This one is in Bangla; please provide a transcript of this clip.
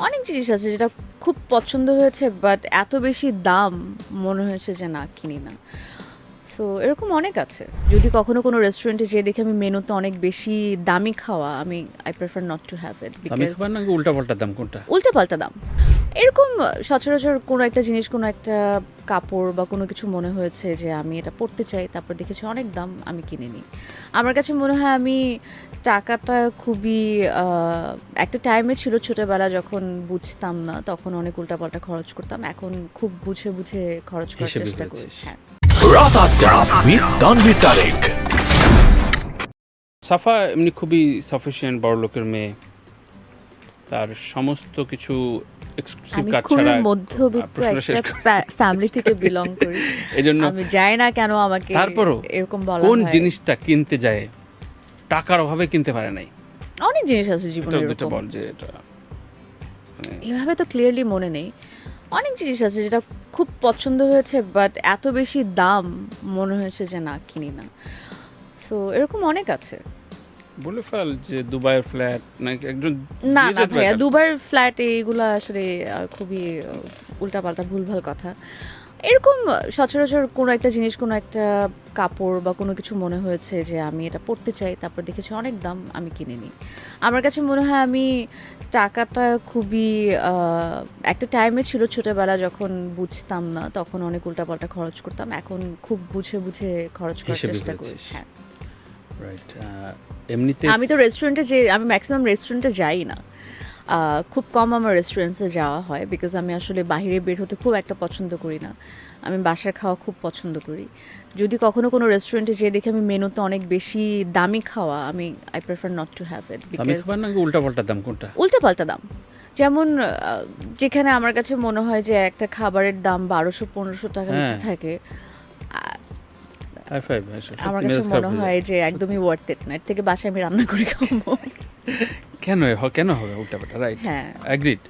অনেক জিনিস আছে যেটা খুব পছন্দ হয়েছে, বাট এত বেশি দাম মনে হয়েছে যে না, কিনি না। সো এরকম অনেক আছে। যদি কখনো কোনো রেস্টুরেন্টে যেয়ে দেখি আমি মেনুতে অনেক বেশি দামি খাওয়া, I prefer not to have it, দামি বিকজ খাবার না উল্টাপাল্টা দাম কোনটা? উল্টাপাল্টা দাম। এরকম সচরাচর কোনো একটা জিনিস, কোনো একটা কাপড় বা কোনো কিছু মনে হয়েছে যে আমি এটা পরতে চাই, তারপর দেখেছি অনেক দাম, আমি কিনে নিই। আমার কাছে মনে হয় আমি টাকাটা খুবই একটা টাইমে ছিল ছোটোবেলা যখন বুঝতাম না, তখন অনেক উল্টাপাল্টা খরচ করতাম। এখন খুব বুঝে বুঝে খরচ করার হিসেবে চেষ্টা করি। হয়েছিস। হ্যাঁ। রাত ৮টা with তানভীর তারেক। সাফা এমনি খুবই সাফিসিয়েন্ট বড় লোকের মেয়ে, তার সমস্ত কিছু এক্সক্লুসিভ আমি কাজ খুবই ছাড়া মধ্যবিত্ত প্রশ্ন শেষ একটা ফ্যামিলি থেকে বিলং করি। এই জন্য আমি জানি না কেন আমাকে তারপরও এরকম বলা কোন হয়। জিনিসটা কিনতে যায় টাকার অভাবে কিনতে পারে নাই? অনেক জিনিস আছে জীবনে এটা এরকম। বল যে এটা এভাবে তো ক্লিয়ারলি মনে নেই। অনেক জিনিস আছে যেটা খুব পছন্দ হয়েছে, বাট এত বেশি দাম মনে হয়েছে যে না, কিনি না। সো এরকম অনেক আছে। বলে ফেল যে দুবাইয়ের ফ্ল্যাট নাকি একজন না দিয়ে না যেতে ভাইয়া, পারে। দুবার ফ্ল্যাট এইগুলো আসলে খুবই উল্টাপাল্টা ভুলভাল কথা। এরকম সচরাচর কোনো একটা জিনিস, কোনো একটা কাপড় বা কোনো কিছু মনে হয়েছে যে আমি এটা পরতে চাই, তারপর দেখেছি অনেক দাম, আমি কিনে নিই। আমার কাছে মনে হয় আমি টাকাটা খুবই একটা টাইমে ছিল ছোটোবেলা যখন বুঝতাম না, তখন অনেক উল্টাপাল্টা খরচ করতাম। এখন খুব বুঝে বুঝে খরচ করার হিসেবে চেষ্টা করি। হয়েছিস। হ্যাঁ। রাইট। এমনিতে আমি তো রেস্টুরেন্টে আমি ম্যাক্সিমাম রেস্টুরেন্টে যাই না। খুব কম আমার রেস্টুরেন্টসে যাওয়া হয়, বিকজ আমি আসলে বাইরে বের হতে খুব একটা পছন্দ করি না। আমি বাসার খাওয়া খুব পছন্দ করি। যদি কখনো কোনো রেস্টুরেন্টে যেয়ে দেখি আমি মেনুতে অনেক বেশি দামি খাওয়া, I prefer not to have it, দামি বিকজ খাবার নাকি উল্টাপাল্টা দাম কোনটা? উল্টাপাল্টা দাম। যেমন যেখানে আমার কাছে মনে হয় যে একটা খাবারের দাম ১২০০-১৫০০ টাকা হ্যাঁ, লেখা থাকে, হাই ফাইভ। আমার সত্যি কাছে মেজাজ খারাপ মনে হয়ে হয় যায়। যে একদমই ওয়ার্থ ইট না। এর থেকে বাসায় আমি রান্না করে খাবো। কেন কেন হবে উল্টাপাল্টা? রাইট, হ্যাঁ। অ্যাগ্রিড।